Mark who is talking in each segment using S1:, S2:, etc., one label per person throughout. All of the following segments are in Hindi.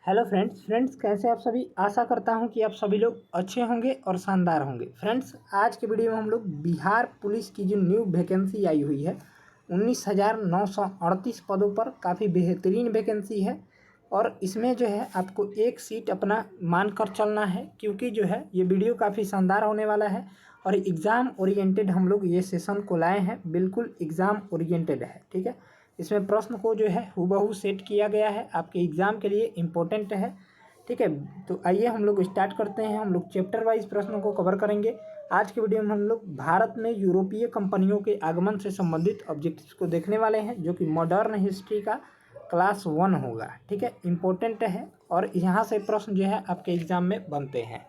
S1: हेलो फ्रेंड्स कैसे आप सभी। आशा करता हूं कि आप सभी लोग अच्छे होंगे और शानदार होंगे। फ्रेंड्स, आज के वीडियो में हम लोग बिहार पुलिस की जो न्यू वैकेंसी आई हुई है 19,938 पदों पर, काफ़ी बेहतरीन वैकेंसी है। और इसमें जो है आपको एक सीट अपना मान कर चलना है, क्योंकि जो है ये वीडियो काफ़ी शानदार होने वाला है और एग्ज़ाम ओरिएंटेड हम लोग ये सेशन को लाए हैं। बिल्कुल एग्ज़ाम ओरिएंटेड है, ठीक है। इसमें प्रश्न को जो है हूबहू सेट किया गया है, आपके एग्ज़ाम के लिए इम्पोर्टेंट है, ठीक है। तो आइए हम लोग स्टार्ट करते हैं। हम लोग चैप्टर वाइज प्रश्नों को कवर करेंगे। आज के वीडियो में हम लोग भारत में यूरोपीय कंपनियों के आगमन से संबंधित ऑब्जेक्टिव्स को देखने वाले हैं, जो कि मॉडर्न हिस्ट्री का क्लास 1 होगा, ठीक है। इम्पोर्टेंट है और यहाँ से प्रश्न जो है आपके एग्ज़ाम में बनते हैं।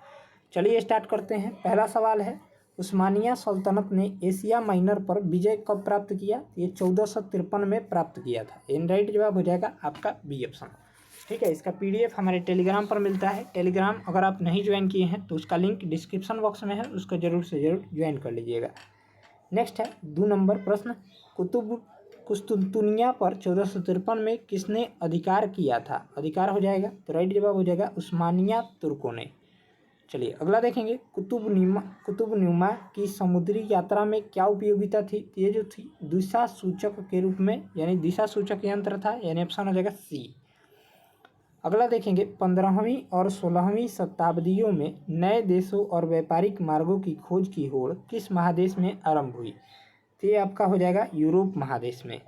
S1: चलिए स्टार्ट करते हैं। पहला सवाल है, उस्मानिया सल्तनत ने एशिया माइनर पर विजय कब प्राप्त किया? ये 1453 में प्राप्त किया था। इन राइट जवाब हो जाएगा आपका बी ऑप्शन, ठीक है। इसका पीडीएफ हमारे टेलीग्राम पर मिलता है। टेलीग्राम अगर आप नहीं ज्वाइन किए हैं तो उसका लिंक डिस्क्रिप्शन बॉक्स में है, उसको जरूर से जरूर ज्वाइन कर लीजिएगा। नेक्स्ट है 2 नंबर प्रश्न, कुस्तुनतुनिया पर 1453 में किसने अधिकार किया था? अधिकार हो जाएगा तो राइट जवाब हो जाएगा उस्मानिया तुर्कों ने। चलिए अगला देखेंगे, कुतुबनुमा की समुद्री यात्रा में क्या उपयोगिता थी? ये जो थी दिशा सूचक के रूप में, यानी दिशा सूचक यंत्र था, यानी ऑप्शन हो जाएगा सी। अगला देखेंगे, 15वीं और 16वीं शताब्दियों में नए देशों और व्यापारिक मार्गों की खोज की होड़ किस महादेश में आरंभ हुई? तो ये आपका हो जाएगा यूरोप महादेश में।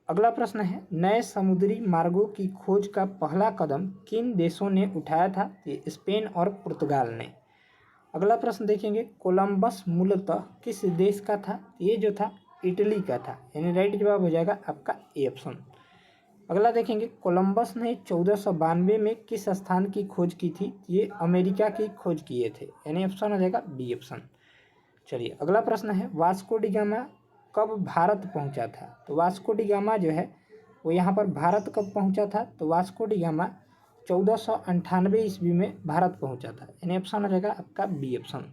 S1: अगला प्रश्न है, नए समुद्री मार्गों की खोज का पहला कदम किन देशों ने उठाया था? ये स्पेन और पुर्तगाल ने। अगला प्रश्न देखेंगे, कोलंबस मूलतः किस देश का था? ये जो था इटली का था, यानी राइट जवाब हो जाएगा आपका ए ऑप्शन। अगला देखेंगे, कोलंबस ने 1492 में किस स्थान की खोज की थी? ये अमेरिका की खोज किए थे, यानी ऑप्शन हो जाएगा बी ऑप्शन। चलिए अगला प्रश्न है, वास्को डी गामा कब भारत पहुंचा था? तो वास्को डी गामा जो है वो यहाँ पर भारत कब पहुंचा था? तो वास्को डी गामा 1498 ईस्वी में भारत पहुंचा था, यानी ऑप्शन हो जाएगा आपका बी ऑप्शन।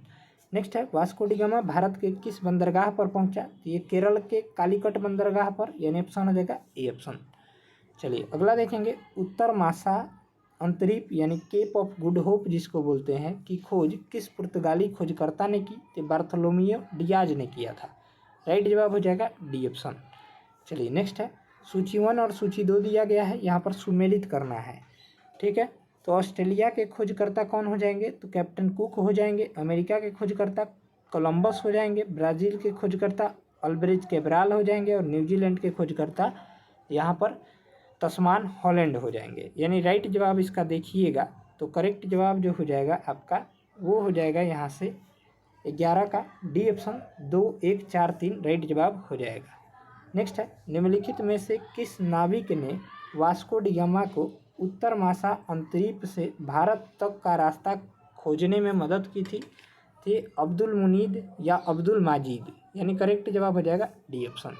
S1: नेक्स्ट है, वास्को डी गामा भारत के किस बंदरगाह पर पहुंचा? तो ये केरल के कालीकट बंदरगाह पर, यानी ऑप्शन हो जाएगा ए ऑप्शन। चलिए अगला देखेंगे, उत्तर मासा अंतरीप यानी केप ऑफ गुड होप जिसको बोलते हैं की खोज किस पुर्तगाली खोजकर्ता ने की? तो बार्थोलोमियो डियाज ने किया था, राइट जवाब हो जाएगा डी ऑप्शन। चलिए नेक्स्ट है, सूची 1 और सूची 2 दिया गया है, यहाँ पर सुमेलित करना है, ठीक है। तो ऑस्ट्रेलिया के खोजकर्ता कौन हो जाएंगे? तो कैप्टन कुक हो जाएंगे। अमेरिका के खोजकर्ता कोलंबस हो जाएंगे। ब्राज़ील के खोजकर्ता अल्ब्रेच कैब्राल हो जाएंगे और न्यूजीलैंड के खोजकर्ता यहाँ पर तस्मान हॉलैंड हो जाएंगे, यानी राइट जवाब इसका देखिएगा तो करेक्ट जवाब जो हो जाएगा आपका वो हो जाएगा यहाँ से 11 का डी ऑप्शन, 2 1 4 3 राइट जवाब हो जाएगा। नेक्स्ट है, निम्नलिखित में से किस नाविक ने वास्को डी गामा को उत्तर मासा अंतरीप से भारत तक का रास्ता खोजने में मदद की थी? थे अब्दुल मुनीद या अब्दुल माजिद, यानी करेक्ट जवाब हो जाएगा डी ऑप्शन।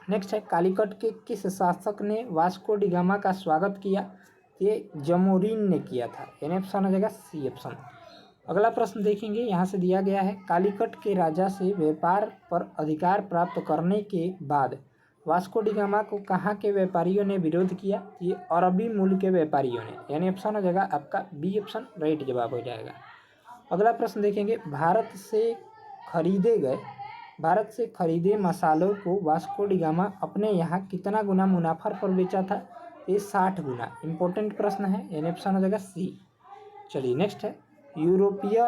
S1: नेक्स्ट है, कालीकट के किस शासक ने वास्को डी गामा का स्वागत किया? ये जमोरिन ने किया था, यानी ऑप्शन हो जाएगा सी ऑप्शन। अगला प्रश्न देखेंगे, यहाँ से दिया गया है, कालीकट के राजा से व्यापार पर अधिकार प्राप्त करने के बाद वास्को डी गामा को कहाँ के व्यापारियों ने विरोध किया? ये अरबी मूल के व्यापारियों ने, यानी ऑप्शन हो जाएगा आपका बी ऑप्शन, राइट जवाब हो जाएगा। अगला प्रश्न देखेंगे, भारत से खरीदे मसालों को वास्को डी गामा अपने यहाँ कितना गुना मुनाफा पर बेचा था? ये 60 गुना। इंपॉर्टेंट प्रश्न है, यानी ऑप्शन हो जाएगा सी। चलिए नेक्स्ट है, यूरोपीय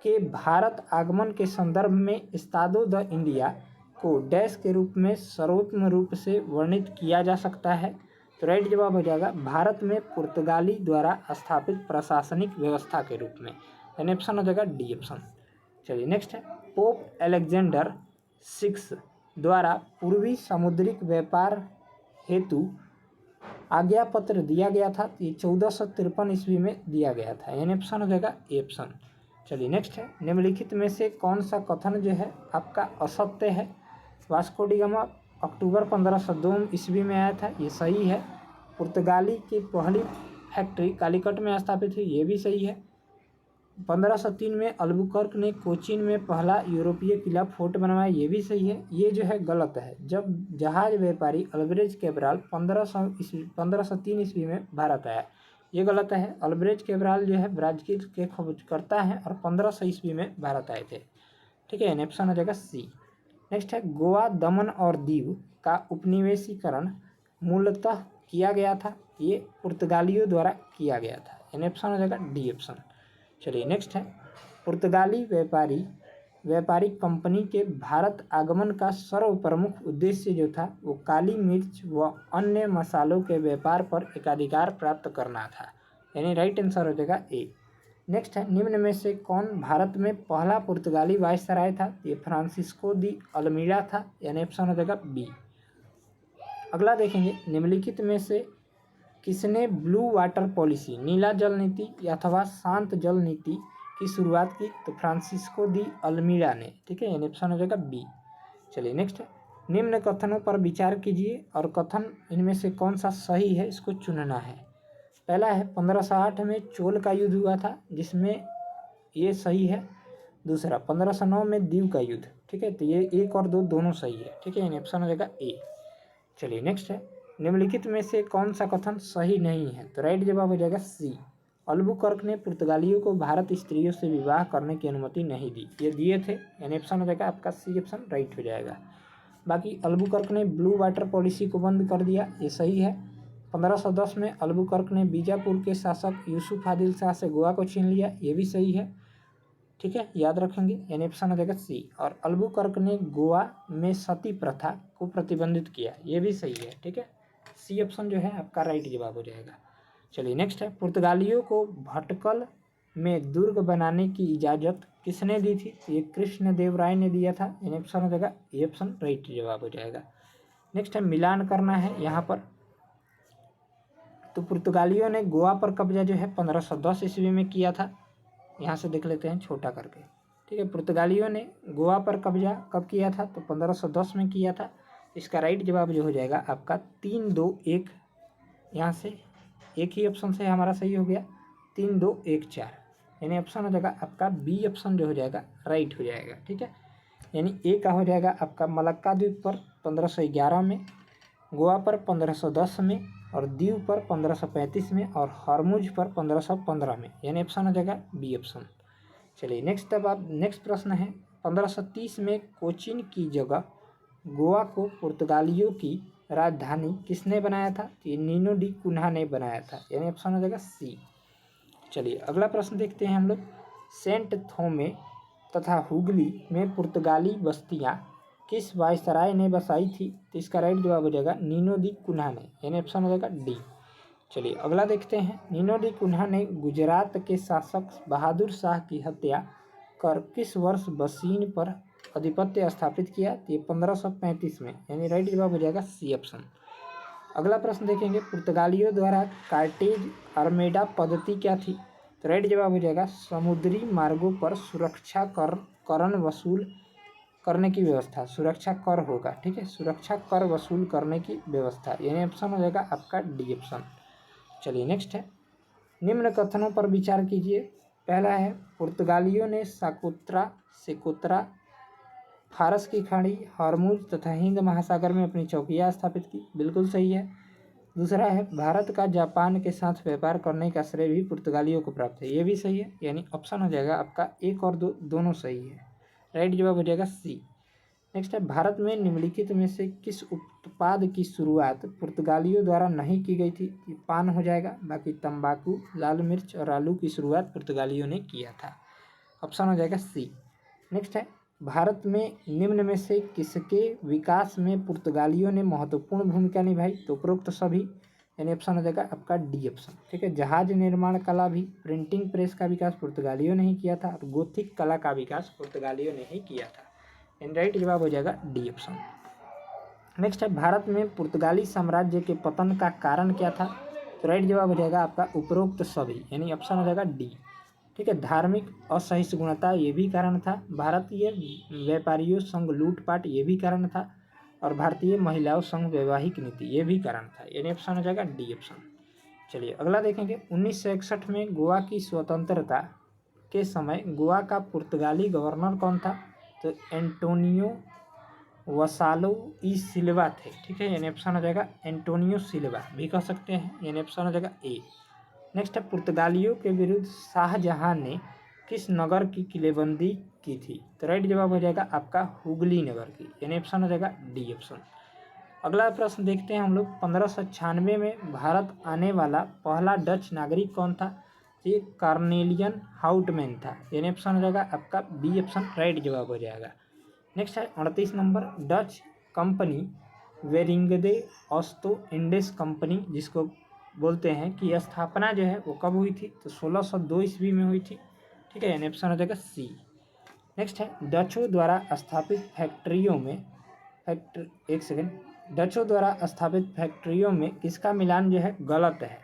S1: के भारत आगमन के संदर्भ में एस्तादो द इंडिया को डैश के रूप में सर्वोत्तम रूप से वर्णित किया जा सकता है? तो राइट जवाब हो जाएगा भारत में पुर्तगाली द्वारा स्थापित प्रशासनिक व्यवस्था के रूप में, यानी ऑप्शन हो जाएगा डी ऑप्शन। चलिए नेक्स्ट है, पोप अलेक्जेंडर 6 द्वारा पूर्वी समुद्रिक व्यापार हेतु आज्ञा पत्र दिया गया था? ये 1453 ईस्वी में दिया गया था, यानी ऑप्शन हो जाएगा ए ऑप्शन। चलिए नेक्स्ट है, निम्नलिखित में से कौन सा कथन जो है आपका असत्य है? वास्को डी गामा अक्टूबर 1502 ईस्वी में आया था, ये सही है। पुर्तगाली की पहली फैक्ट्री कालीकट में स्थापित हुई, ये भी सही है। 1503 में अल्बुकर्क ने कोचीन में पहला यूरोपीय किला फोर्ट बनवाया, ये भी सही है। ये जो है गलत है। जब जहाज व्यापारी अल्ब्रेज कैब्राल 1503 ईस्वी में भारत आया, ये गलत है। अल्ब्रेज कैब्राल जो है ब्राजील के खोजकर्ता हैं और 1500 ईस्वी में भारत आए थे। ठीक है, ऑप्शन हो जाएगा सी। नेक्स्ट है गोवा, दमन और दीव का उपनिवेशीकरण मूलतः किया गया था, ये पुर्तगालियों द्वारा किया गया था। ऑप्शन हो जाएगा डी ऑप्शन। चलिए नेक्स्ट है पुर्तगाली व्यापारिक कंपनी के भारत आगमन का सर्व प्रमुख उद्देश्य जो था वो काली मिर्च व अन्य मसालों के व्यापार पर एकाधिकार प्राप्त करना था, यानी राइट आंसर हो जाएगा ए। नेक्स्ट है निम्न में से कौन भारत में पहला पुर्तगाली वायसराय था, ये फ्रांसिस्को दी अल्मीड़ा था, यानी ऑप्शन हो जाएगा बी। अगला देखेंगे निम्नलिखित में से किसने ब्लू वाटर पॉलिसी, नीला जल नीति अथवा शांत जल नीति की शुरुआत की, तो फ्रांसिस्को दी अल्मीड़ा ने। ठीक है, यानी ऑप्शन हो जाएगा बी। चलिए नेक्स्ट है निम्न कथनों पर विचार कीजिए और कथन इनमें से कौन सा सही है इसको चुनना है। पहला है 1508 में चोल का युद्ध हुआ था, जिसमें ये सही है। दूसरा 1509 में दीव का युद्ध। ठीक है, तो ये 1 और 2 दोनों सही है। ठीक है, यानी ऑप्शन हो जाएगा ए। चलिए नेक्स्ट है निम्नलिखित में से कौन सा कथन सही नहीं है, तो राइट जवाब हो जाएगा सी। अल्बुकर्क ने पुर्तगालियों को भारत स्त्रियों से विवाह करने की अनुमति नहीं दी, ये दिए थे, यानी ऑप्शन हो जाएगा आपका सी ऑप्शन राइट हो जाएगा। बाकी अल्बुकर्क ने ब्लू वाटर पॉलिसी को बंद कर दिया, ये सही है। 1510 में अल्बुकर्क ने बीजापुर के शासक यूसुफ आदिल शाह से गोवा को छीन लिया, ये भी सही है। ठीक है, याद रखेंगे, यानी ऑप्शन हो जाएगा सी। और अल्बुकर्क ने गोवा में सती प्रथा को प्रतिबंधित किया, ये भी सही है। ठीक है, सी ऑप्शन जो है आपका राइट जवाब हो जाएगा। चलिए नेक्स्ट है पुर्तगालियों को भटकल में दुर्ग बनाने की इजाज़त किसने दी थी, ये कृष्णदेव राय ने दिया था, यानी ऑप्शन हो जाएगा ए ऑप्शन राइट जवाब हो जाएगा। नेक्स्ट है मिलान करना है यहाँ पर, तो पुर्तगालियों ने गोवा पर कब्जा जो है 1510 ईस्वी में किया था। यहाँ से देख लेते हैं छोटा करके। ठीक है, पुर्तगालियों ने गोवा पर कब्जा कब किया था, तो 1510 में किया था। इसका राइट जवाब जो हो जाएगा आपका 3, 2, 1, यहाँ से एक ही ऑप्शन से हमारा सही हो गया, 3, 2, 1, 4, यानी ऑप्शन हो जाएगा आपका बी ऑप्शन जो हो जाएगा राइट हो जाएगा। ठीक है, यानी ए का हो जाएगा आपका मलक्का द्वीप पर 1511 में, गोवा पर 1510 में और दीव पर 1535 में और हरमुज पर 1515 में, यानी ऑप्शन हो जाएगा बी ऑप्शन। चलिए नेक्स्ट, अब आप नेक्स्ट प्रश्न है 1530 में कोचीन की जगह गोवा को पुर्तगालियों की राजधानी किसने बनाया था, ये नीनो डी कुन्हा ने बनाया था, यानी ऑप्शन हो जाएगा सी। चलिए अगला प्रश्न देखते हैं हम लोग। सेंट थोमे तथा हुगली में पुर्तगाली बस्तियां किस वायसराय ने बसाई थी, तो इसका राइट जवाब हो जाएगा नीनो दी कुन्हा ने, यानी ऑप्शन हो जाएगा डी। चलिए अगला देखते हैं। नीनो डी कुन्हा ने गुजरात के शासक बहादुर शाह की हत्या कर किस वर्ष बसीन पर आधिपत्य स्थापित किया, तो ये 1535 में, यानी राइट जवाब हो जाएगा सी ऑप्शन। अगला प्रश्न देखेंगे पुर्तगालियों द्वारा कार्टेज आर्मेडा पद्धति क्या थी, तो राइट जवाब हो जाएगा समुद्री मार्गों पर सुरक्षा कर वसूल करने की व्यवस्था, सुरक्षा कर होगा। ठीक है, सुरक्षा कर वसूल करने की व्यवस्था, यानी ऑप्शन हो जाएगा आपका डी ऑप्शन। चलिए नेक्स्ट है निम्न कथनों पर विचार कीजिए। पहला है पुर्तगालियों ने सेकोत्रा, फारस की खाड़ी, हरमुज तथा हिंद महासागर में अपनी चौकियां स्थापित की, बिल्कुल सही है। दूसरा है भारत का जापान के साथ व्यापार करने का श्रेय भी पुर्तगालियों को प्राप्त है, ये भी सही है, यानी ऑप्शन हो जाएगा आपका 1 और 2 दोनों सही है, राइट जवाब हो जाएगा सी। नेक्स्ट है भारत में निम्नलिखित में से किस उत्पाद की शुरुआत पुर्तगालियों द्वारा नहीं की गई थी, ये पान हो जाएगा। बाकी तंबाकू, लाल मिर्च और आलू की शुरुआत पुर्तगालियों ने किया था, ऑप्शन हो जाएगा सी। नेक्स्ट है भारत में निम्न में से किसके विकास में पुर्तगालियों ने महत्वपूर्ण भूमिका निभाई, तो उपरोक्त सभी, यानी ऑप्शन हो जाएगा आपका डी ऑप्शन। ठीक है, जहाज निर्माण कला भी, प्रिंटिंग प्रेस का विकास पुर्तगालियों ने ही किया था और गोथिक कला का विकास पुर्तगालियों ने ही किया था, यानी राइट जवाब हो जाएगा डी ऑप्शन। नेक्स्ट है भारत में पुर्तगाली साम्राज्य के पतन का कारण क्या था, तो राइट जवाब हो जाएगा आपका उपरोक्त सभी, यानी ऑप्शन हो जाएगा डी। ठीक है, धार्मिक असहिष्णुता ये भी कारण था, भारतीय व्यापारियों संग लूटपाट ये भी कारण था और भारतीय महिलाओं संग वैवाहिक नीति ये भी कारण था, यानी ऑप्शन हो जाएगा डी ऑप्शन। चलिए अगला देखेंगे 1961 में गोवा की स्वतंत्रता के समय गोवा का पुर्तगाली गवर्नर कौन था? तो एंटोनियो वसालो ई सिल्वा थे। ठीक है, यानी ऑप्शन हो जाएगा एंटोनियो सिल्वा भी कह सकते हैं, यानी ऑप्शन हो जाएगा ए। नेक्स्ट है, पुर्तगालियों के विरुद्ध शाहजहां ने किस नगर की किलेबंदी की थी? तो राइट जवाब हो जाएगा आपका हुगली नगर की, यानी ऑप्शन हो जाएगा डी ऑप्शन। अगला प्रश्न देखते हैं हम लोग। 1596 में भारत आने वाला पहला डच नागरिक कौन था? ये कार्नेलियन हाउटमैन था, यानी ऑप्शन हो जाएगा आपका बी ऑप्शन राइट जवाब हो जाएगा। नेक्स्ट है 38 number, Dutch company Verenigde Oost Indische company जिसको बोलते हैं कि स्थापना जो है वो कब हुई थी? तो 1602 ईस्वी में हुई थी। ठीक है, यानी ऑप्शन हो जाएगा सी। नेक्स्ट है डचों द्वारा स्थापित फैक्ट्रियों में डचों द्वारा स्थापित फैक्ट्रियों में किसका मिलान जो है गलत है?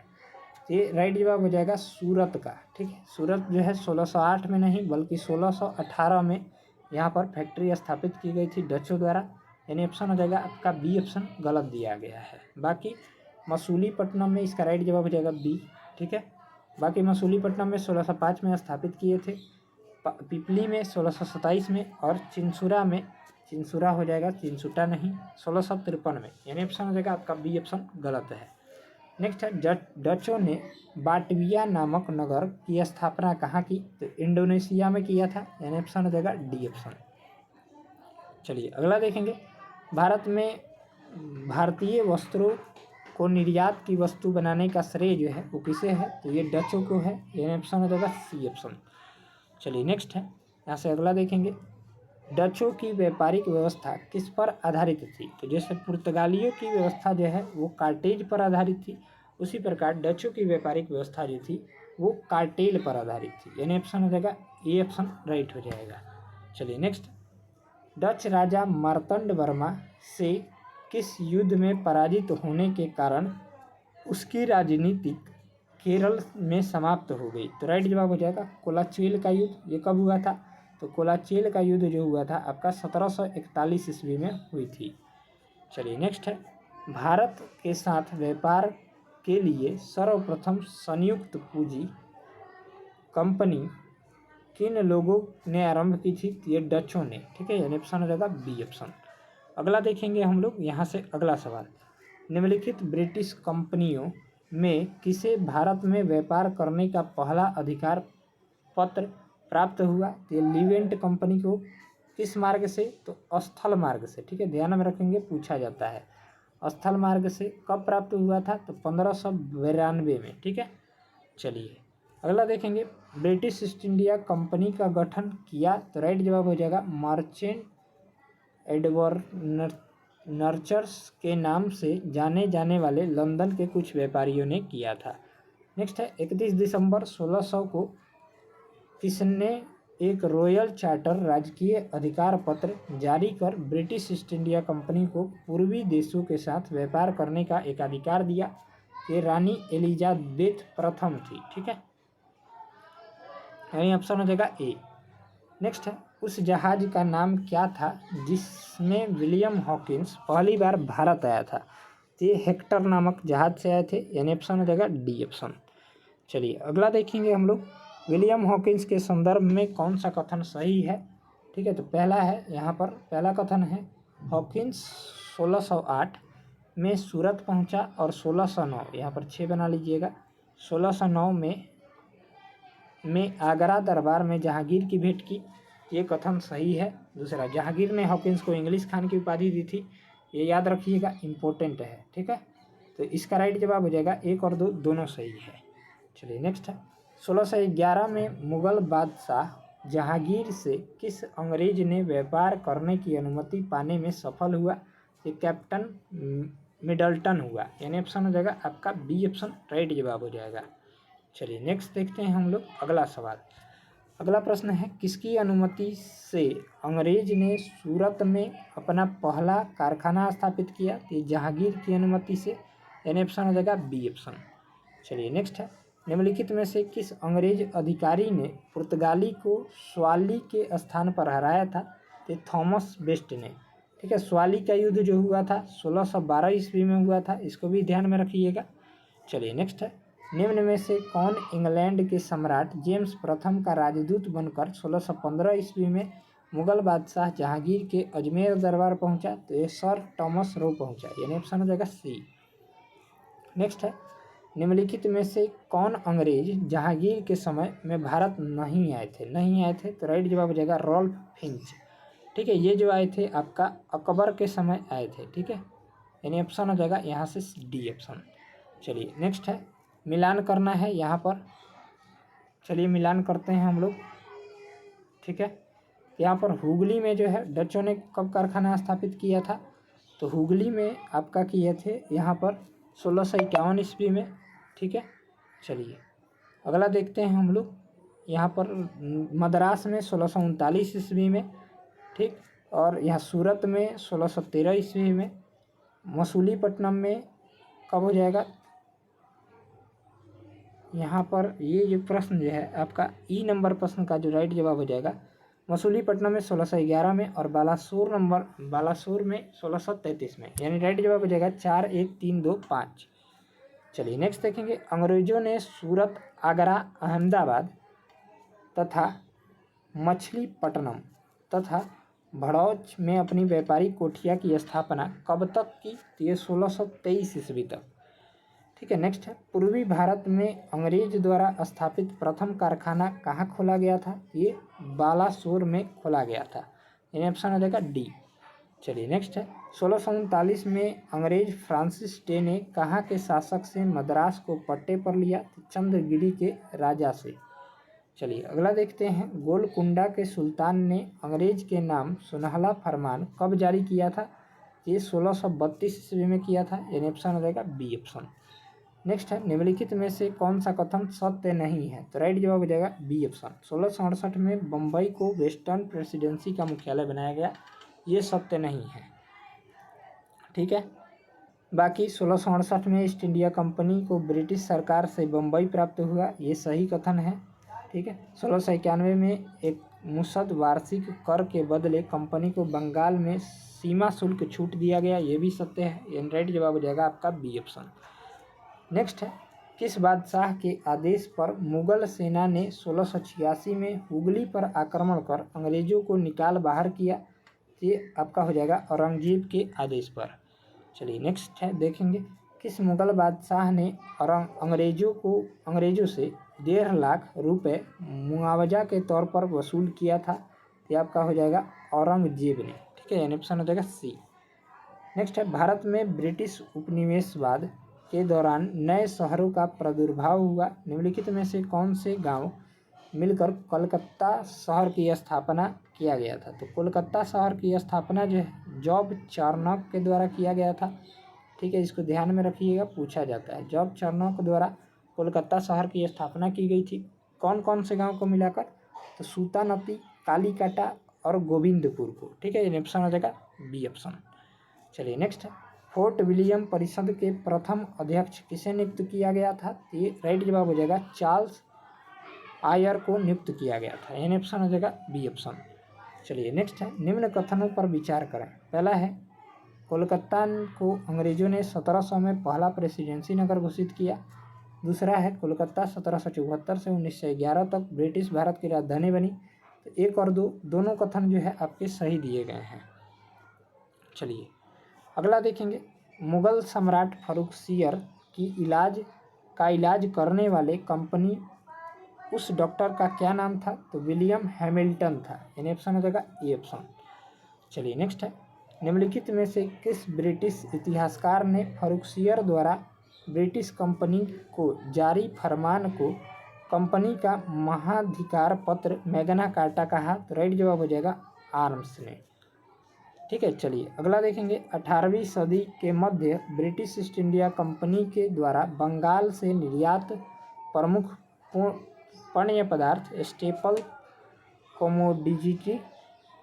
S1: ये राइट जवाब हो जाएगा सूरत का। ठीक है, सूरत जो है 1608 में नहीं बल्कि 1618 में यहाँ पर फैक्ट्री स्थापित की गई थी डचों द्वारा, यानी ऑप्शन हो जाएगा आपका बी ऑप्शन गलत दिया गया है। बाकी मसूलीपट्टनम में इसका राइट जवाब हो जाएगा बी। ठीक है, बाकी मसूलीपट्टनम में 1605 में स्थापित किए थे, पिपली में 1627 में और चिंसुरा हो जाएगा, चिंसुटा नहीं, 1653 में, यानी ऑप्शन हो जाएगा आपका बी ऑप्शन गलत है। नेक्स्ट है डचों ने बाटविया नामक नगर की स्थापना कहाँ की? तो इंडोनेशिया में किया था, यानी ऑप्शन हो जाएगा डी ऑप्शन। चलिए अगला देखेंगे। भारत में भारतीय वस्त्रों को निर्यात की वस्तु बनाने का श्रेय जो है वो किसे है? तो ये डचों को है, यानी ऑप्शन हो जाएगा सी ऑप्शन। चलिए नेक्स्ट है, यहाँ से अगला देखेंगे। डचों की व्यापारिक व्यवस्था किस पर आधारित थी? तो जैसे पुर्तगालियों की व्यवस्था जो है वो कार्टेज पर आधारित थी, उसी प्रकार डचों की व्यापारिक व्यवस्था जो थी वो कार्टेल पर आधारित थी, यानी ऑप्शन हो जाएगा ए ऑप्शन राइट हो जाएगा। चलिए नेक्स्ट, डच राजा मार्तंड वर्मा से किस युद्ध में पराजित होने के कारण उसकी राजनीति केरल में समाप्त हो गई? तो राइट जवाब हो जाएगा कोलाचील का युद्ध। ये कब हुआ था? तो कोलाचील का युद्ध जो हुआ था आपका 1741 ईस्वी में हुई थी। चलिए नेक्स्ट है, भारत के साथ व्यापार के लिए सर्वप्रथम संयुक्त पूंजी कंपनी किन लोगों ने आरंभ की थी? ये डचों ने। ठीक है, यानी ऑप्शन हो जाएगा बी ऑप्शन। अगला देखेंगे हम लोग, यहाँ से अगला सवाल। निम्नलिखित ब्रिटिश कंपनियों में किसे भारत में व्यापार करने का पहला अधिकार पत्र प्राप्त हुआ? तो लिवेंट कंपनी को किस मार्ग से? तो स्थल मार्ग से। ठीक है, ध्यान में रखेंगे, पूछा जाता है। स्थल मार्ग से कब प्राप्त हुआ था? तो 1592 में। ठीक है, चलिए अगला देखेंगे। ब्रिटिश ईस्ट इंडिया कंपनी का गठन किया? तो राइट जवाब हो जाएगा मर्चेंट एडवर्ड नर्चर्स के नाम से जाने जाने वाले लंदन के कुछ व्यापारियों ने किया था। नेक्स्ट है 31 दिसंबर 1600 को किसने एक रॉयल चार्टर राजकीय अधिकार पत्र जारी कर ब्रिटिश ईस्ट इंडिया कंपनी को पूर्वी देशों के साथ व्यापार करने का एक अधिकार दिया? ये रानी एलिजाबेथ प्रथम थी। ठीक है, यानी ऑप्शन हो जाएगा ए। नेक्स्ट है, उस जहाज का नाम क्या था जिसमें विलियम हॉकिंस पहली बार भारत आया था? तो ये हेक्टर नामक जहाज से आए थे, यानी ऑप्शन हो जाएगा डी ऑप्शन। चलिए अगला देखेंगे हम लोग। विलियम हॉकिंस के संदर्भ में कौन सा कथन सही है? ठीक है, तो पहला है, यहाँ पर पहला कथन है हॉकिंस 1608 में सूरत पहुँचा और 1609, यहाँ पर 6 बना लीजिएगा, 1609 में आगरा दरबार में जहांगीर की भेंट की। ये कथन सही है। दूसरा, जहांगीर ने हॉकिंस को इंग्लिश खान की उपाधि दी थी, ये याद रखिएगा, इम्पोर्टेंट है। ठीक है, तो इसका राइट जवाब हो जाएगा 1 और 2 दोनों सही है। चलिए नेक्स्ट है, 1611 में मुगल बादशाह जहांगीर से किस अंग्रेज ने व्यापार करने की अनुमति पाने में सफल हुआ? ये कैप्टन मिडल्टन हुआ, यानी ऑप्शन हो जाएगा आपका बी ऑप्शन राइट जवाब हो जाएगा। चलिए नेक्स्ट देखते हैं हम लोग अगला सवाल। अगला प्रश्न है, किसकी अनुमति से अंग्रेज ने सूरत में अपना पहला कारखाना स्थापित किया? तो जहांगीर की अनुमति से, यानी ऑप्शन हो जाएगा बी ऑप्शन। चलिए नेक्स्ट है, निम्नलिखित में से किस अंग्रेज अधिकारी ने पुर्तगाली को स्वाली के स्थान पर हराया था? तो थॉमस बेस्ट ने। ठीक है, स्वाली का युद्ध जो हुआ था 1612 ईस्वी में हुआ था, इसको भी ध्यान में रखिएगा। चलिए नेक्स्ट है, निम्न में से कौन इंग्लैंड के सम्राट जेम्स प्रथम का राजदूत बनकर 1615 ईस्वी में मुगल बादशाह जहांगीर के अजमेर दरबार पहुंचा? तो ये सर टॉमस रो पहुंचा, यानी ऑप्शन हो जाएगा सी। नेक्स्ट है, निम्नलिखित में से कौन अंग्रेज जहांगीर के समय में भारत नहीं आए थे? तो राइट जवाब हो जाएगा रॉल्फ फिंच। ठीक है, ये जो आए थे आपका अकबर के समय आए थे। ठीक है, यानी ऑप्शन हो जाएगा यहाँ से डी ऑप्शन। चलिए नेक्स्ट है, मिलान करना है यहाँ पर। चलिए मिलान करते हैं हम लोग। ठीक है, यहाँ पर हुगली में जो है डचों ने कब कारखाना स्थापित किया था? तो हुगली में आपका किए थे यहाँ पर 1651 ईस्वी में। ठीक है, चलिए अगला देखते हैं हम लोग। यहाँ पर मद्रास में 1639 ईस्वी में। ठीक, और यहाँ सूरत में 1613 ईस्वी में। मसूलीपट्टनम में कब हो जाएगा? यहाँ पर ये जो प्रश्न जो है आपका ई नंबर प्रश्न का जो राइट जवाब हो जाएगा मसूलीपट्टनम में 1611 में और बालासोर में 1633 में, यानी राइट जवाब हो जाएगा 4, 1, 3, 2, 5। चलिए नेक्स्ट देखेंगे, अंग्रेजों ने सूरत, आगरा, अहमदाबाद तथा मछलीपट्टनम तथा भड़ौच में अपनी व्यापारिक कोठिया की स्थापना कब तक की? तो ये 1623 ईस्वी तक। ठीक है, नेक्स्ट है, पूर्वी भारत में अंग्रेज द्वारा स्थापित प्रथम कारखाना कहाँ खोला गया था? ये बालासोर में खोला गया था, यानी ऑप्शन हो जाएगा डी। चलिए नेक्स्ट है, 1639 में अंग्रेज फ्रांसिस डे ने कहाँ के शासक से मद्रास को पट्टे पर लिया? तो चंद्रगिरी के राजा से। चलिए अगला देखते हैं, गोलकुंडा के सुल्तान ने अंग्रेज के नाम सुनहला फरमान कब जारी किया था? ये 1632 ईस्वी में किया था, यानी ऑप्शन हो जाएगा बी ऑप्शन। नेक्स्ट है, निम्नलिखित में से कौन सा कथन सत्य नहीं है? तो राइट जवाब हो जाएगा बी ऑप्शन। 1668 में बम्बई को वेस्टर्न प्रेसिडेंसी का मुख्यालय बनाया गया, ये सत्य नहीं है। ठीक है, बाकी 1668 में ईस्ट इंडिया कंपनी को ब्रिटिश सरकार से बम्बई प्राप्त हुआ, ये सही कथन है। ठीक है, 1691 में एक मुसद वार्षिक कर के बदले कंपनी को बंगाल में सीमा शुल्क छूट दिया गया, ये भी सत्य है, यानी राइट जवाब हो जाएगा आपका बी ऑप्शन। नेक्स्ट है, किस बादशाह के आदेश पर मुगल सेना ने 1686 में हुगली पर आक्रमण कर अंग्रेजों को निकाल बाहर किया? ये आपका हो जाएगा औरंगजेब के आदेश पर। चलिए नेक्स्ट है, देखेंगे किस मुगल बादशाह ने अंग्रेजों से 1.5 लाख रुपए मुआवजा के तौर पर वसूल किया था? ये आपका हो जाएगा औरंगजेब ने। ठीक है, यानी ऑप्शन हो जाएगा सी। नेक्स्ट है, भारत में ब्रिटिश उपनिवेशवाद के दौरान नए शहरों का प्रादुर्भाव हुआ, निम्नलिखित में से कौन से गांव मिलकर कोलकाता शहर की स्थापना किया गया था? तो कोलकाता शहर की स्थापना जो है जॉब चार्नॉक के द्वारा किया गया था। ठीक है, इसको ध्यान में रखिएगा, पूछा जाता है। जॉब चार्नॉक द्वारा कोलकाता शहर की स्थापना की गई थी। कौन कौन से गाँव को मिलाकर? तो सूतानती, कालीकाटा और गोविंदपुर को। ठीक है, ये ऑप्शन हो जाएगा बी ऑप्शन। चलिए नेक्स्ट है, फोर्ट विलियम परिषद के प्रथम अध्यक्ष किसे नियुक्त किया गया था? ये राइट जवाब हो जाएगा चार्ल्स आयर को नियुक्त किया गया था, यानी ऑप्शन हो जाएगा बी ऑप्शन। चलिए नेक्स्ट है, निम्न कथनों पर विचार करें। पहला है, कोलकाता को अंग्रेजों ने 1700 में पहला प्रेसिडेंसी नगर घोषित किया। दूसरा है, कोलकाता 1774 से 1911 तक ब्रिटिश भारत की राजधानी बनी। तो 1 और 2 दोनों कथन जो है आपके सही दिए गए हैं। चलिए अगला देखेंगे, मुगल सम्राट फारुखसियर की इलाज करने वाले कंपनी उस डॉक्टर का क्या नाम था? तो विलियम हैमिल्टन था, यानी ऑप्शन हो जाएगा ए ऑप्शन। चलिए नेक्स्ट है, निम्नलिखित में से किस ब्रिटिश इतिहासकार ने फारुखसियर द्वारा ब्रिटिश कंपनी को जारी फरमान को कंपनी का महाधिकार पत्र मैग्ना कार्टा कहा? तो राइट जवाब हो जाएगा आर्म्स ने। ठीक है, चलिए अगला देखेंगे, 18वीं सदी के मध्य ब्रिटिश ईस्ट इंडिया कंपनी के द्वारा बंगाल से निर्यात प्रमुख पेय पदार्थ स्टेपल कमोडिटी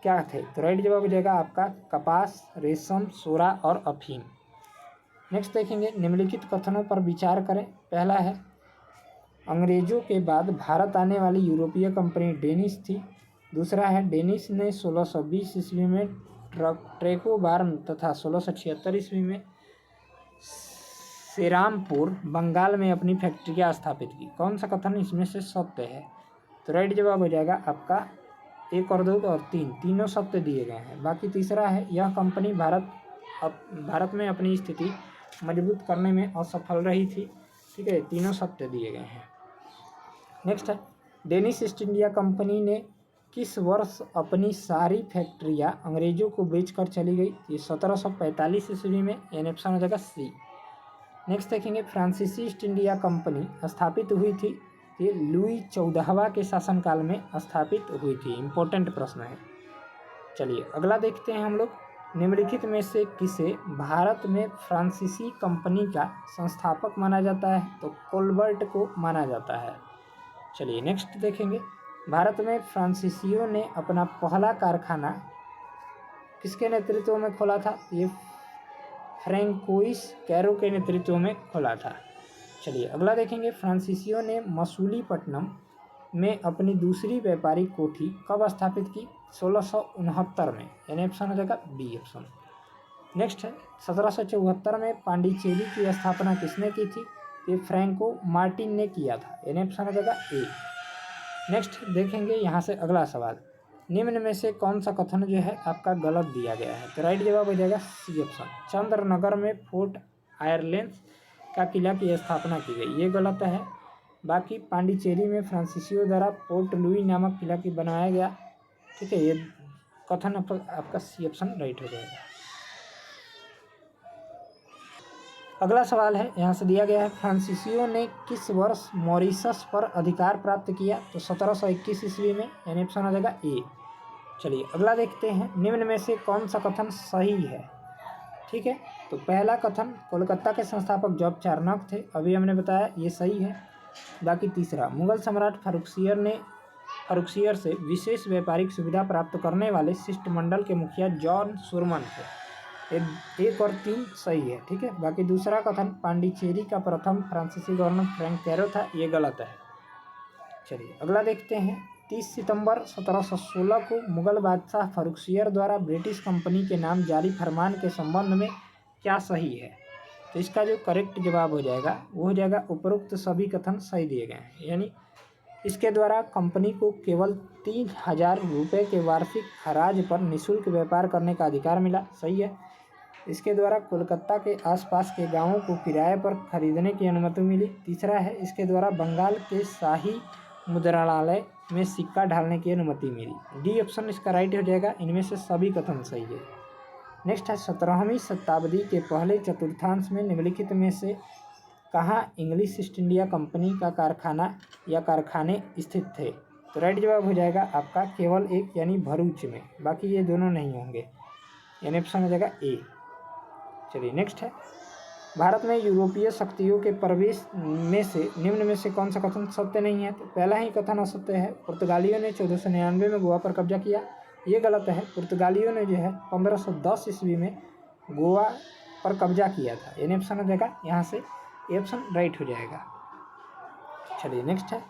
S1: क्या थे? तो राइट जवाब हो जाएगा आपका कपास, रेशम, सोरा और अफीम। नेक्स्ट देखेंगे, निम्नलिखित कथनों पर विचार करें। पहला है, अंग्रेजों के बाद भारत आने वाली यूरोपीय कंपनी डेनिश थी। दूसरा है, डेनिश ने 1620 ईस्वी में ट्रेकोबार्न तथा 1676 ईस्वी में श्रीरामपुर बंगाल में अपनी फैक्ट्रियाँ स्थापित की। कौन सा कथन इसमें से सत्य है? तो राइट जवाब हो जाएगा आपका 1 और 2 और 3, तीनों सत्य दिए गए हैं। बाकी तीसरा है, यह कंपनी भारत में अपनी स्थिति मजबूत करने में असफल रही थी। ठीक है, तीनों सत्य दिए गए हैं। नेक्स्ट है, डेनिश ईस्ट इंडिया कंपनी ने किस वर्ष अपनी सारी फैक्ट्रियाँ अंग्रेजों को बेचकर चली गई? ये 1745 ईस्वी में, यानी ऑप्शन हो जाएगा सी। नेक्स्ट देखेंगे, फ्रांसीसी ईस्ट इंडिया कंपनी स्थापित हुई थी। ये लुई 14वां के शासनकाल में स्थापित हुई थी। इंपॉर्टेंट प्रश्न है। चलिए अगला देखते हैं हम लोग, निम्नलिखित में से किसे भारत में फ्रांसीसी कंपनी का संस्थापक माना जाता है? तो कोलबर्ट को माना जाता है। चलिए नेक्स्ट देखेंगे, भारत में फ्रांसीसियों ने अपना पहला कारखाना किसके नेतृत्व में खोला था? ये फ्रैंकोइस कैरो के नेतृत्व में खोला था। चलिए अगला देखेंगे, फ्रांसीसियों ने मसूलीपट्टनम में अपनी दूसरी व्यापारिक कोठी कब स्थापित की? 1669 में, यानी ऑप्शन हो जाएगा बी ऑप्शन। नेक्स्ट है, 1774 में पांडिचेरी की स्थापना किसने की थी? ये फ्रैंको मार्टिन ने किया था, यानी ऑप्शन हो जाएगा ए। नेक्स्ट देखेंगे यहाँ से अगला सवाल, निम्न में से कौन सा कथन जो है आपका गलत दिया गया है? तो राइट जवाब हो जाएगा सी ऑप्शन। चंद्रनगर में फोर्ट आयरलेंस का किला की स्थापना की गई, ये गलत है। बाकी पांडिचेरी में फ्रांसीसियों द्वारा पोर्ट लुई नामक किला की बनाया गया। ठीक है, ये कथन आपका सी ऑप्शन राइट हो जाएगा। अगला सवाल है, यहाँ से दिया गया है, फ्रांसीसियों ने किस वर्ष मॉरिशस पर अधिकार प्राप्त किया? तो 1721 ईस्वी में, यानी ऑप्शन हो जाएगा ए। चलिए अगला देखते हैं, निम्न में से कौन सा कथन सही है? ठीक है, तो पहला कथन, कोलकाता के संस्थापक जॉब चार्नक थे, अभी हमने बताया, ये सही है। बाकी तीसरा, मुगल सम्राट फारुखसियर से विशेष व्यापारिक सुविधा प्राप्त करने वाले शिष्टमंडल के मुखिया जॉन सुरमन थे, 1 और 3 सही है। ठीक है, बाकी दूसरा कथन, पांडिचेरी का प्रथम फ्रांसीसी गवर्नर फ्रैंक कैरो था, ये गलत है। चलिए अगला देखते हैं, 30 सितंबर 1716 को मुगल बादशाह फारुखसियर द्वारा ब्रिटिश कंपनी के नाम जारी फरमान के संबंध में क्या सही है? तो इसका जो करेक्ट जवाब हो जाएगा वो हो जाएगा उपरोक्त सभी कथन सही दिए गए हैं। यानी इसके द्वारा कंपनी को केवल 3000 रुपये के वार्षिक खराज पर निःशुल्क व्यापार करने का अधिकार मिला, सही है। इसके द्वारा कोलकाता के आसपास के गांवों को किराए पर खरीदने की अनुमति मिली। तीसरा है, इसके द्वारा बंगाल के शाही मुद्रणालय में सिक्का ढालने की अनुमति मिली। डी ऑप्शन इसका राइट हो जाएगा, इनमें से सभी कथन सही है। नेक्स्ट है, 17वीं शताब्दी के पहले चतुर्थांश में निम्नलिखित में से कहाँ इंग्लिश ईस्ट इंडिया कंपनी का कारखाना या कारखाने स्थित थे? तो राइट जवाब हो जाएगा आपका केवल एक, यानी भरूच में, बाकी ये दोनों नहीं होंगे, यानी ऑप्शन हो जाएगा ए। चलिए नेक्स्ट है, भारत में यूरोपीय शक्तियों के प्रवेश में से निम्न में से कौन सा कथन सत्य नहीं है? तो पहला ही कथन असत्य है, पुर्तगालियों ने 1499 में गोवा पर कब्जा किया, ये गलत है। पुर्तगालियों ने जो है 1510 ईस्वी में गोवा पर कब्जा किया था, यानी ऑप्शन हो जाएगा यहाँ से ए ऑप्शन राइट हो जाएगा। चलिए नेक्स्ट है,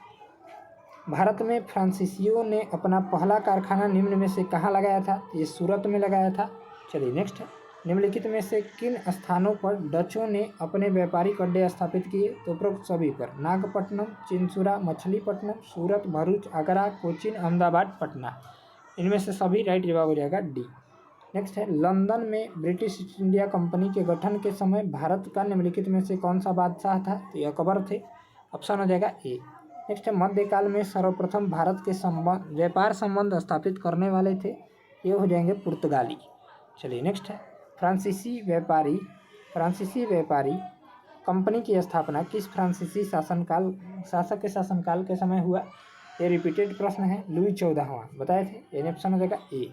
S1: भारत में फ्रांसीसियों ने अपना पहला कारखाना निम्न में से कहाँ लगाया था? ये सूरत में लगाया था। चलिए नेक्स्ट है, निम्नलिखित में से किन स्थानों पर डचों ने अपने व्यापारिक अड्डे स्थापित किए? तो उपरोक्त सभी पर, नागपट्टनम, चिंसुरा, मछलीपट्टनम, सूरत, भरूच, आगरा, कोचीन, अहमदाबाद, पटना, इनमें से सभी राइट जवाब हो जाएगा डी। नेक्स्ट है, लंदन में ब्रिटिश ईस्ट इंडिया कंपनी के गठन के समय भारत का निम्नलिखित में से कौन सा बादशाह था? तो ये अकबर थे, ऑप्शन हो जाएगा ए। नेक्स्ट है, मध्यकाल में सर्वप्रथम भारत के व्यापार संबंध स्थापित करने वाले थे, ये हो जाएंगे पुर्तगाली। चलिए नेक्स्ट है, फ्रांसीसी व्यापारी कंपनी की स्थापना किस फ्रांसीसी शासक के शासनकाल के समय हुआ? ये रिपीटेड प्रश्न है, लुई 14वां बताए थे, यानी ऑप्शन हो जाएगा ए।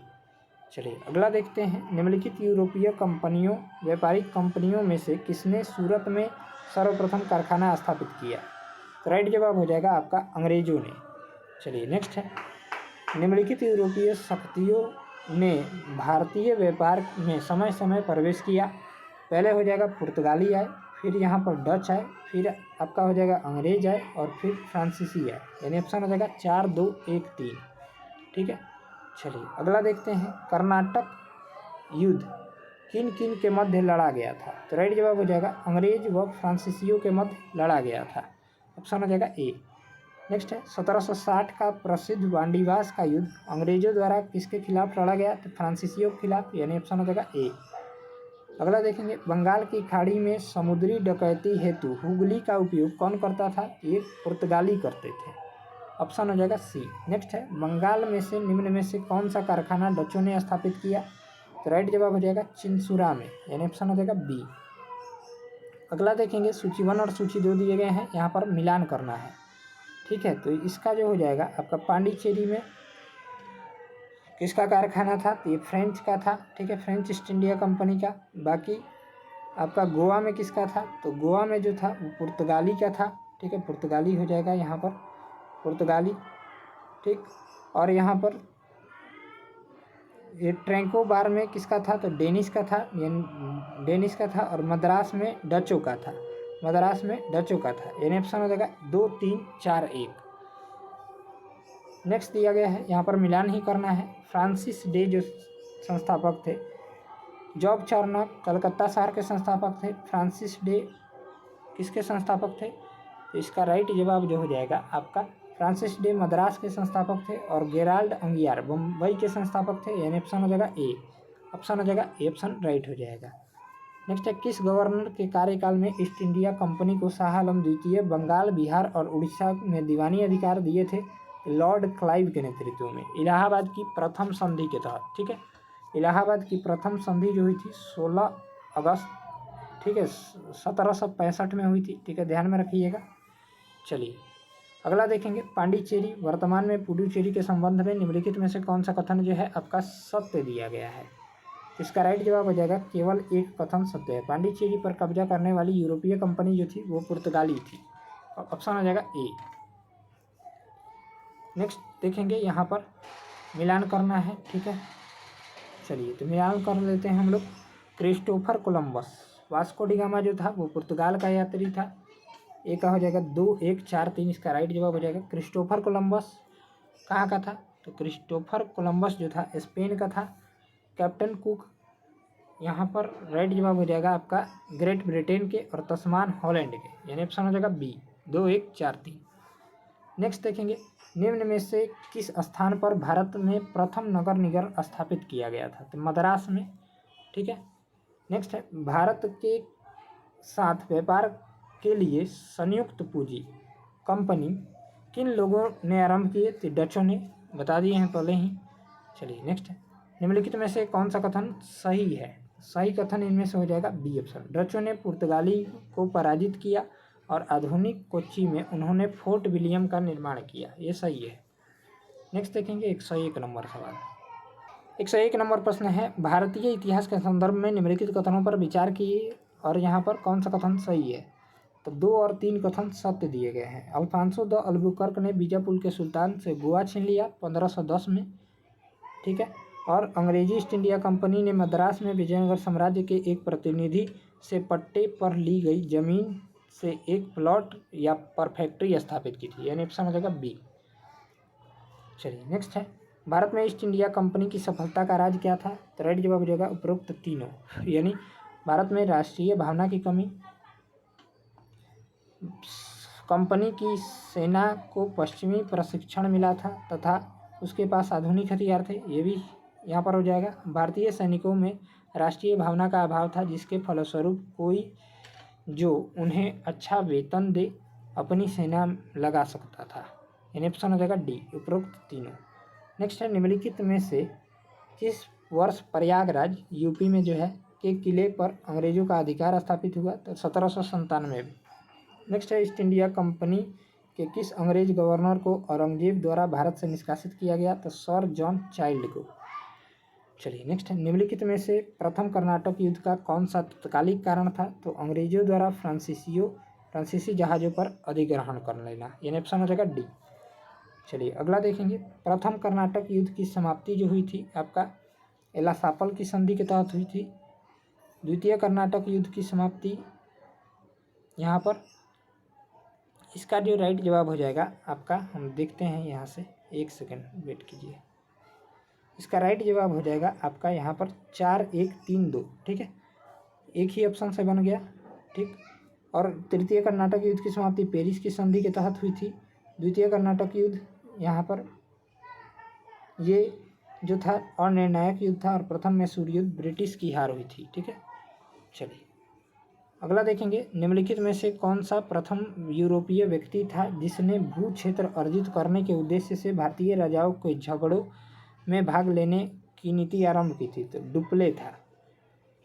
S1: चलिए अगला देखते हैं, निम्नलिखित यूरोपीय व्यापारिक कंपनियों में से किसने सूरत में सर्वप्रथम कारखाना स्थापित किया? तो राइट जवाब हो जाएगा आपका अंग्रेजों ने। चलिए नेक्स्ट है, निम्नलिखित यूरोपीय शक्तियों ने भारतीय व्यापार में समय समय प्रवेश किया। पहले हो जाएगा पुर्तगाली आए, फिर यहाँ पर डच आए, फिर आपका हो जाएगा अंग्रेज आए और फिर फ्रांसीसी आए, यानी ऑप्शन हो जाएगा 4, 2, 1, 3। ठीक है, चलिए अगला देखते हैं, कर्नाटक युद्ध किन किन के मध्य लड़ा गया था? तो राइट जवाब हो जाएगा अंग्रेज व फ्रांसीसियों के मध्य लड़ा गया था। ऑप्शन हो जाएगा ए। नेक्स्ट है 1760 का प्रसिद्ध वांडीवास का युद्ध अंग्रेजों द्वारा किसके खिलाफ लड़ा गया? तो फ्रांसीसियों के खिलाफ, यानी ऑप्शन हो जाएगा ए। अगला देखेंगे बंगाल की खाड़ी में समुद्री डकैती हेतु हुगली का उपयोग कौन करता था? ये पुर्तगाली करते थे। ऑप्शन हो जाएगा सी। नेक्स्ट है बंगाल में से निम्न में से कौन सा कारखाना डचों ने स्थापित किया? तो राइट जवाब हो जाएगा चिंसुरा में, यानी ऑप्शन हो जाएगा बी। अगला देखेंगे सूची 1 और सूची 2 दिए गए हैं, यहाँ पर मिलान करना है। ठीक है, तो इसका जो हो जाएगा आपका पांडिचेरी में किसका कारखाना था? तो ये फ्रेंच का था। ठीक है, फ्रेंच ईस्ट इंडिया कंपनी का। बाकी आपका गोवा में किसका था? तो गोवा में जो था वो पुर्तगाली का था। ठीक है, पुर्तगाली हो जाएगा यहाँ पर, पुर्तगाली। ठीक, और यहाँ पर ये ट्रैंकोबार में किसका था? तो डेनिश का था, डेनिश का था। और मद्रास में डचों का था, मद्रास में डचों का था। यानी ऑप्शन हो जाएगा 2, 3, 4, 1। नेक्स्ट दिया गया है, यहाँ पर मिलान ही करना है। फ्रांसिस डे जो संस्थापक थे, जॉब चार्नक कलकत्ता शहर के संस्थापक थे। फ्रांसिस डे किसके संस्थापक थे? तो इसका राइट जवाब जो हो जाएगा आपका फ्रांसिस डे मद्रास के संस्थापक थे और गेराल्ड अंगियार बम्बई के संस्थापक थे। यानी ऑप्शन हो जाएगा ए। ऑप्शन हो जाएगा ए, ऑप्शन राइट हो जाएगा। नेक्स्ट है किस गवर्नर के कार्यकाल में ईस्ट इंडिया कंपनी को शाह आलम द्वितीय बंगाल, बिहार और उड़ीसा में दीवानी अधिकार दिए थे? लॉर्ड क्लाइव के नेतृत्व में, इलाहाबाद की प्रथम संधि के तहत। ठीक है, इलाहाबाद की प्रथम संधि जो हुई थी 16 अगस्त, ठीक है, 1765 में हुई थी। ठीक है, ध्यान में रखिएगा। चलिए अगला देखेंगे पांडिचेरी वर्तमान में पुडुचेरी के संबंध में निम्नलिखित में से कौन सा कथन जो है आपका सत्य दिया गया है? इसका राइट जवाब हो जाएगा केवल एक कथन सत्य है। पांडिचेरी पर कब्जा करने वाली यूरोपीय कंपनी जो थी वो पुर्तगाली थी। ऑप्शन हो जाएगा ए। नेक्स्ट देखेंगे, यहाँ पर मिलान करना है। ठीक है, चलिए तो मिलान कर लेते हैं हम लोग। Christopher Columbus, Vasco D gamma जो था वो पुर्तगाल का यात्री था। एक का हो जाएगा 2, 1, 4, 3। इसका राइट जवाब हो जाएगा क्रिस्टोफर कोलंबस कहाँ का था? तो क्रिस्टोफर कोलंबस जो था स्पेन का था। कैप्टन कुक यहाँ पर राइट जवाब हो जाएगा आपका ग्रेट ब्रिटेन के और तस्मान हॉलैंड के। यानी ऑप्शन हो जाएगा बी, 2, 1, 4, 3। नेक्स्ट देखेंगे निम्न में से किस स्थान पर भारत में प्रथम नगर निगम स्थापित किया गया था? तो मद्रास में। ठीक है, नेक्स्ट है भारत के साथ व्यापार के लिए संयुक्त पूंजी कंपनी किन लोगों ने आरंभ किए? तो डचों ने, बता दिए हैं पहले ही। चलिए नेक्स्ट है निम्नलिखित में से कौन सा कथन सही है? सही कथन इनमें से हो जाएगा बी ऑप्शन। डचों ने पुर्तगाली को पराजित किया और आधुनिक कोच्चि में उन्होंने फोर्ट विलियम का निर्माण किया। ये सही है। नेक्स्ट देखेंगे 101 नंबर सवाल। 101 नंबर प्रश्न है भारतीय इतिहास के संदर्भ में निम्नलिखित कथनों पर विचार किए और यहाँ पर कौन सा कथन सही है? तो 2 और 3 कथन सत्य दिए गए हैं। अल्फांसो द अल्बुकर्क ने बीजापुर के सुल्तान से गोवा छीन लिया 1510 में। ठीक है, और अंग्रेजी ईस्ट इंडिया कंपनी ने मद्रास में विजयनगर साम्राज्य के एक प्रतिनिधि से पट्टे पर ली गई जमीन से एक प्लॉट या पर फैक्ट्री स्थापित की थी। यानी ऑप्शन हो जाएगा बी। चलिए नेक्स्ट है भारत में ईस्ट इंडिया कंपनी की सफलता का राज क्या था? तो राइट जवाब हो जाएगा उपरोक्त तीनों। यानी भारत में राष्ट्रीय भावना की कमी, कंपनी की सेना को पश्चिमी प्रशिक्षण मिला था तथा उसके पास आधुनिक हथियार थे। ये भी यहाँ पर हो जाएगा। भारतीय सैनिकों में राष्ट्रीय भावना का अभाव था जिसके फलस्वरूप कोई जो उन्हें अच्छा वेतन दे अपनी सेना लगा सकता था। यानी ऑप्शन हो जाएगा डी, उपरोक्त तीनों। नेक्स्ट है निम्नलिखित में से किस वर्ष प्रयागराज यूपी में जो है के किले पर अंग्रेजों का अधिकार स्थापित हुआ? तो 1797 में। नेक्स्ट है ईस्ट इंडिया कंपनी के किस अंग्रेज गवर्नर को औरंगजेब द्वारा भारत से निष्कासित किया गया? तो सर जॉन चाइल्ड को। चलिए नेक्स्ट है निम्नलिखित में से प्रथम कर्नाटक युद्ध का कौन सा तत्कालिक कारण था? तो अंग्रेजों द्वारा फ्रांसीसी जहाज़ों पर अधिग्रहण कर लेना। यानी ऑप्शन हो जाएगा डी। चलिए अगला देखेंगे प्रथम कर्नाटक युद्ध की समाप्ति जो हुई थी आपका एलासापल की संधि के तहत हुई थी। द्वितीय कर्नाटक युद्ध की समाप्ति यहाँ पर, इसका जो राइट जवाब हो जाएगा आपका, हम देखते हैं यहाँ से, एक सेकंड वेट कीजिए। इसका राइट जवाब हो जाएगा आपका यहाँ पर 4-1-3-2। ठीक है, एक ही ऑप्शन से बन गया। ठीक, और तृतीय कर्नाटक युद्ध की समाप्ति पेरिस की संधि के तहत हुई थी। द्वितीय कर्नाटक युद्ध यहाँ पर ये जो था अनिर्णायक युद्ध था, और प्रथम मैसूर युद्ध ब्रिटिश की हार हुई थी। ठीक है, चलिए अगला देखेंगे, निम्नलिखित में से कौन सा प्रथम यूरोपीय व्यक्ति था जिसने भू क्षेत्र अर्जित करने के उद्देश्य से भारतीय राजाओं के झगड़ों में भाग लेने की नीति आरंभ की थी? तो डुप्ले था।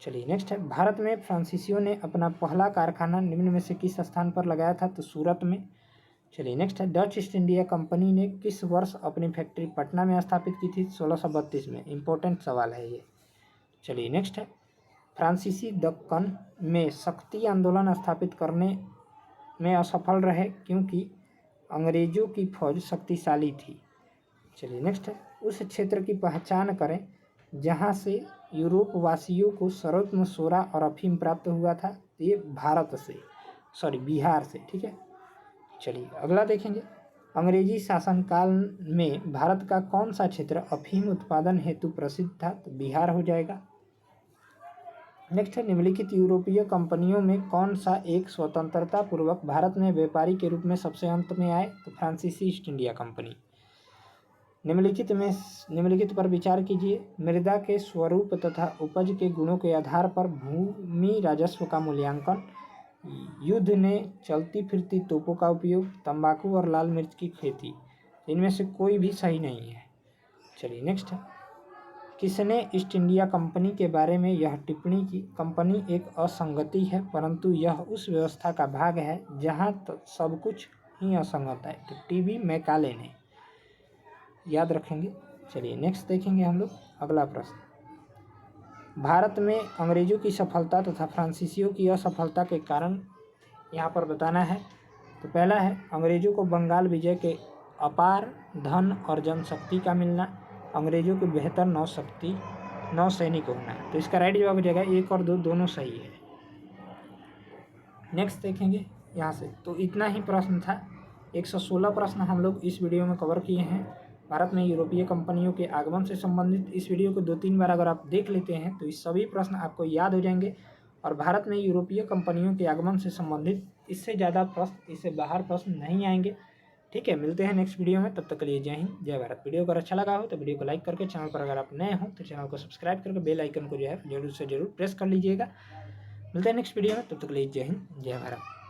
S1: चलिए नेक्स्ट है, भारत में फ्रांसीसियों ने अपना पहला कारखाना निम्न में से किस स्थान पर लगाया था? तो सूरत में। चलिए नेक्स्ट है, डच ईस्ट इंडिया कंपनी ने किस वर्ष अपनी फैक्ट्री पटना में स्थापित की थी? 1632 में। इंपॉर्टेंट सवाल है ये। चलिए नेक्स्ट है, फ्रांसीसी दक्कन में शक्ति आंदोलन स्थापित करने में असफल रहे क्योंकि अंग्रेजों की फौज शक्तिशाली थी। चलिए नेक्स्ट है, उस क्षेत्र की पहचान करें जहां से यूरोप वासियों को सर्वोत्तम सोरा और अफीम प्राप्त हुआ था। ये बिहार से। ठीक है, चलिए अगला देखेंगे, अंग्रेजी शासनकाल में भारत का कौन सा क्षेत्र अफीम उत्पादन हेतु प्रसिद्ध था? तो बिहार हो जाएगा। नेक्स्ट है, निम्नलिखित यूरोपीय कंपनियों में कौन सा एक स्वतंत्रता पूर्वक भारत में व्यापारी के रूप में सबसे अंत में आए? तो फ्रांसीसी ईस्ट इंडिया कंपनी। निम्नलिखित पर विचार कीजिए, मृदा के स्वरूप तथा उपज के गुणों के आधार पर भूमि राजस्व का मूल्यांकन, युद्ध ने चलती फिरती तोपों का उपयोग, तंबाकू और लाल मिर्च की खेती। इनमें से कोई भी सही नहीं है। चलिए नेक्स्ट है, किसने ईस्ट इंडिया कंपनी के बारे में यह टिप्पणी की? कंपनी एक असंगति है परंतु यह उस व्यवस्था का भाग है जहां सब कुछ ही असंगत है। तो टीबी मैकाले ने। याद रखेंगे। चलिए नेक्स्ट देखेंगे हम लोग अगला प्रश्न, भारत में अंग्रेजों की सफलता तथा फ्रांसीसियों की असफलता के कारण यहाँ पर बताना है। तो पहला है, अंग्रेजों को बंगाल विजय के अपार धन और जनशक्ति का मिलना, अंग्रेजों को बेहतर नौसैनिक होना। तो इसका राइट जवाब हो जाएगा 1 और 2 दोनों सही है। नेक्स्ट देखेंगे यहाँ से। तो इतना ही प्रश्न था, 116 प्रश्न हम लोग इस वीडियो में कवर किए हैं। भारत में यूरोपीय कंपनियों के आगमन से संबंधित इस वीडियो को 2-3 बार अगर आप देख लेते हैं तो इस सभी प्रश्न आपको याद हो जाएंगे, और भारत में यूरोपीय कंपनियों के आगमन से संबंधित इससे ज़्यादा प्रश्न, इससे बाहर प्रश्न नहीं आएंगे। ठीक है, मिलते हैं नेक्स्ट वीडियो में, तब तक के लिए जय हिंद जय भारत। वीडियो अगर अच्छा लगा हो तो वीडियो को लाइक करके, चैनल पर अगर आप नए हो तो चैनल को सब्सक्राइब करके बेल आइकन को जो है जरूर से जरूर प्रेस कर लीजिएगा। मिलते हैं नेक्स्ट वीडियो में, तब तक के लिए जय हिंद जय भारत।